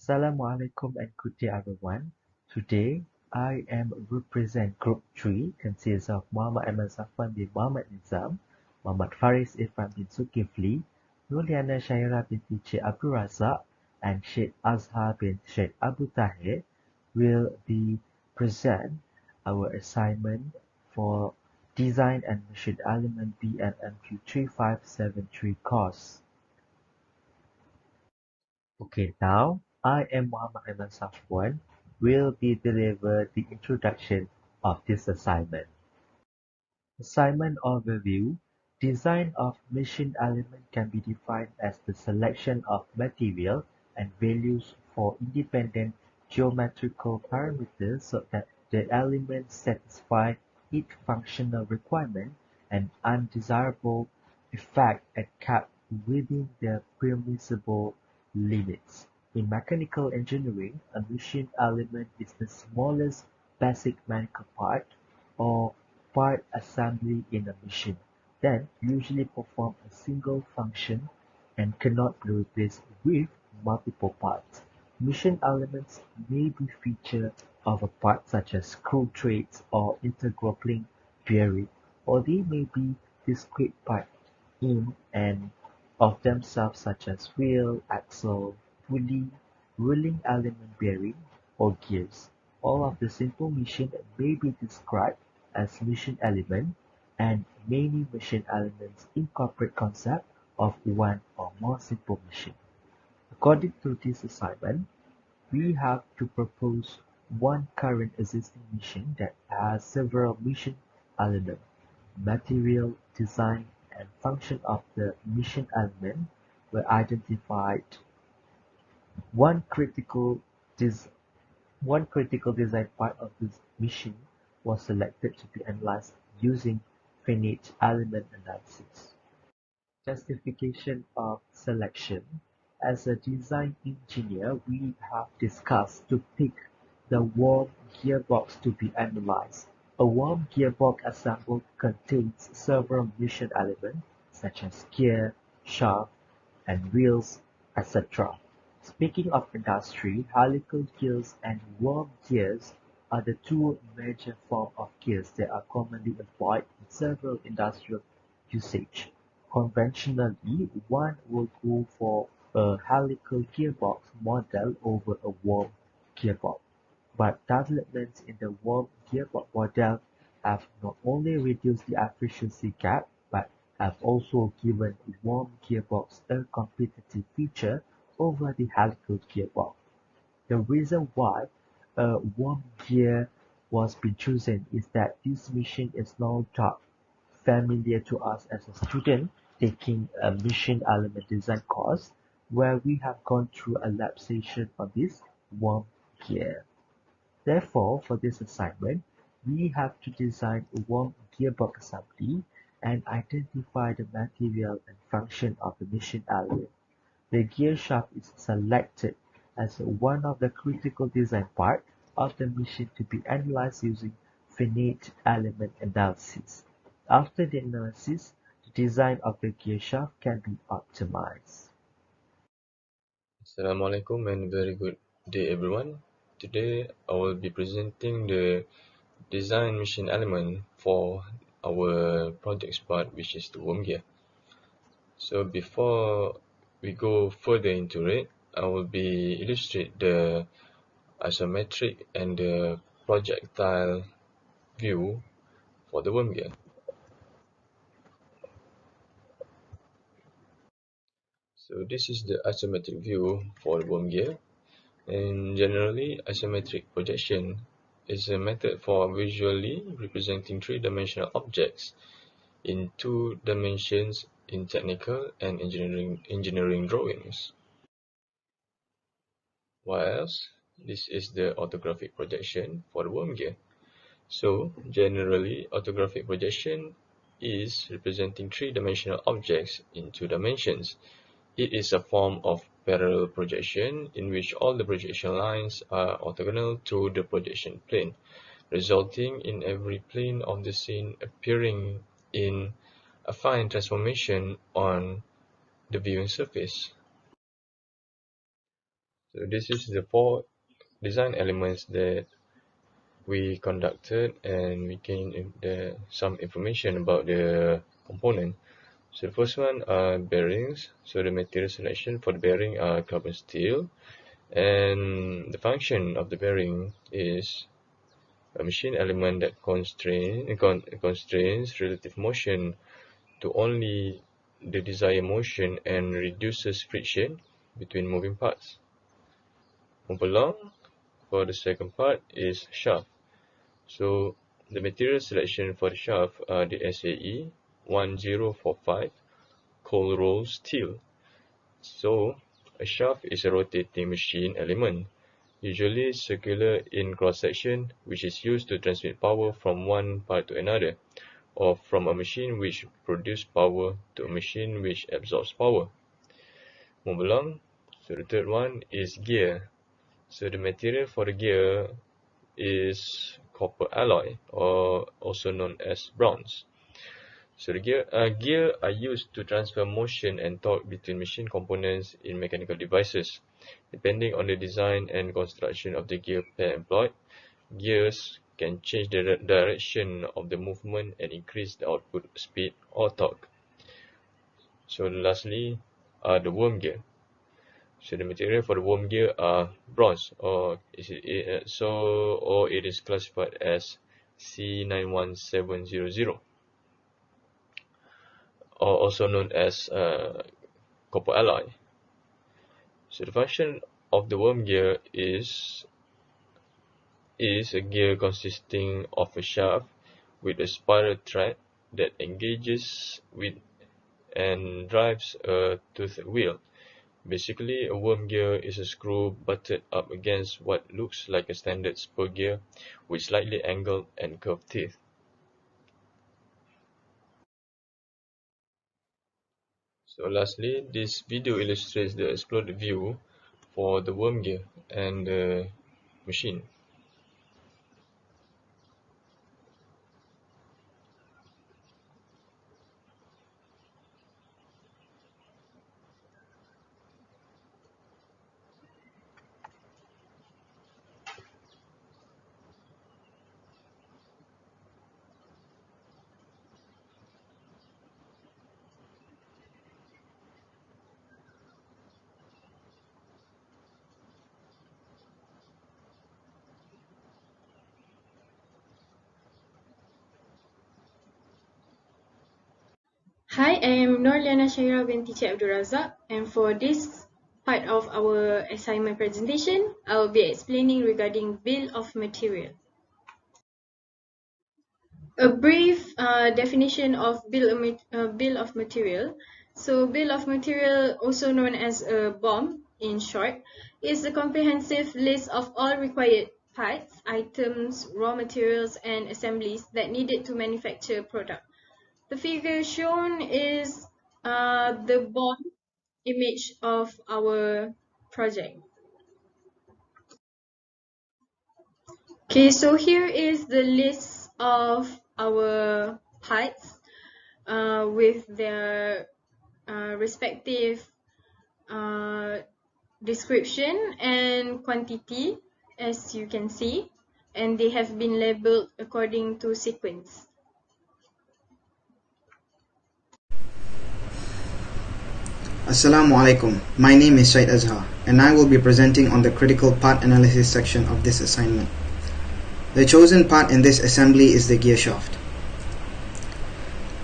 Assalamualaikum and good day everyone. Today I am represent group 3 consists of Mohamad Aiman Safwan bin Mohamad Nizam, Mohamad Faris Irfan bin Zulkiflee, Liyana Syahirah binti Razak, and Syed Azhar bin Syed Abuthahir will be present our assignment for Design and Machine Element BMMQ 3573 course. Okay, now I am Mohamad Aiman Safwan will be deliver the introduction of this assignment. Assignment overview. Design of machine element can be defined as the selection of material and values for independent geometrical parameters so that the elements satisfy each functional requirement and undesirable effect are kept within their permissible limits. In mechanical engineering, a machine element is the smallest basic mechanical part or part assembly in a machine that usually perform a single function and cannot be replaced with multiple parts. Machine elements may be features of a part such as screw threads or intergrappling bearing, or they may be discrete parts in and of themselves such as wheel, axle, pulley, rolling element bearing, or gears. All of the simple machine may be described as machine element, and many machine elements incorporate concept of one or more simple machine. According to this assignment, we have to propose one current existing machine that has several machine elements. Material, design, and function of the machine element were identified. One critical des- One critical design part of this machine was selected to be analyzed using finite element analysis. Justification of selection. As a design engineer, we have discussed to pick the worm gearbox to be analyzed. A worm gearbox assembled contains several machine elements such as gear, shaft, and wheels, etc. Speaking of industry, helical gears and worm gears are the two major forms of gears that are commonly employed in several industrial usage. Conventionally, one would go for a helical gearbox model over a worm gearbox, but developments in the worm gearbox model have not only reduced the efficiency gap but have also given worm gearbox a competitive feature over the helical gearbox. The reason why a worm gear was been chosen is that this machine is no doubt familiar to us as a student taking a machine element design course where we have gone through a lab session on this worm gear. Therefore, for this assignment, we have to design a worm gearbox assembly and identify the material and function of the machine element. The gear shaft is selected as one of the critical design parts of the machine to be analyzed using finite element analysis. After the analysis, the design of the gear shaft can be optimized. Assalamualaikum and very good day everyone. Today I will be presenting the design machine element for our project part, which is the worm gear. So before we go further into it, I will be illustrate the isometric and the projectile view for the worm gear. So this is the isometric view for the worm gear. And generally, isometric projection is a method for visually representing three-dimensional objects in two dimensions in technical and engineering drawings. Whilst this is the orthographic projection for the worm gear. So, generally, orthographic projection is representing three-dimensional objects in two dimensions. It is a form of parallel projection in which all the projection lines are orthogonal to the projection plane, resulting in every plane of the scene appearing in affine transformation on the viewing surface. So this is the 4 design elements that we conducted, and we gained some information about the component. So the first one are bearings. So the material selection for the bearing are carbon steel, and the function of the bearing is a machine element that constrains relative motion to only the desired motion and reduces friction between moving parts. Move along. For the second part is shaft. So the material selection for the shaft are the SAE 1045 cold rolled steel. So a shaft is a rotating machine element, usually circular in cross-section, which is used to transmit power from one part to another, or from a machine which produces power to a machine which absorbs power. Move along. So the third one is gear. So the material for the gear is copper alloy, or also known as bronze. So the gear are used to transfer motion and torque between machine components in mechanical devices. Depending on the design and construction of the gear pair employed, gears can change the direction of the movement and increase the output speed or torque. So lastly are the worm gear. So the material for the worm gear are bronze, or it is classified as C91700, or also known as copper alloy. So the function of the worm gear is a gear consisting of a shaft with a spiral thread that engages with and drives a toothed wheel. Basically, a worm gear is a screw butted up against what looks like a standard spur gear with slightly angled and curved teeth. So lastly, this video illustrates the exploded view for the worm gear and the machine. Hi, I am Liyana Binti Razak, and for this part of our assignment presentation, I will be explaining regarding bill of material. A brief definition of bill of material. So, bill of material, also known as a BOM in short, is a comprehensive list of all required parts, items, raw materials, and assemblies that needed to manufacture a product. The figure shown is the BOM image of our project. Okay, so here is the list of our parts with their respective description and quantity, as you can see, and they have been labeled according to sequence. Assalamu alaikum. My name is Syed Azhar, and I will be presenting on the critical part analysis section of this assignment. The chosen part in this assembly is the gear shaft.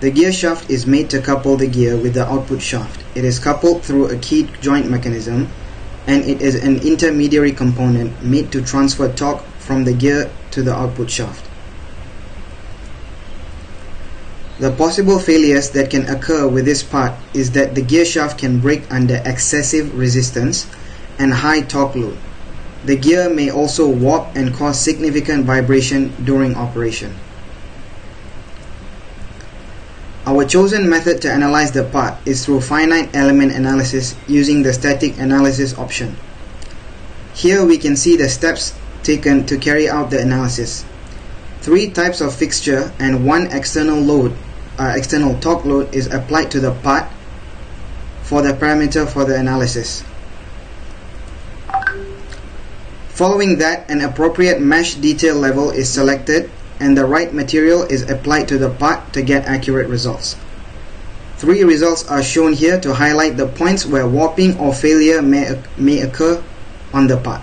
The gear shaft is made to couple the gear with the output shaft. It is coupled through a keyed joint mechanism, and it is an intermediary component made to transfer torque from the gear to the output shaft. The possible failures that can occur with this part is that the gear shaft can break under excessive resistance and high torque load. The gear may also warp and cause significant vibration during operation. Our chosen method to analyze the part is through finite element analysis using the static analysis option. Here we can see the steps taken to carry out the analysis. 3 types of fixture and 1 external torque load is applied to the part for the parameter for the analysis. Following that, an appropriate mesh detail level is selected and the right material is applied to the part to get accurate results. 3 results are shown here to highlight the points where warping or failure may occur on the part.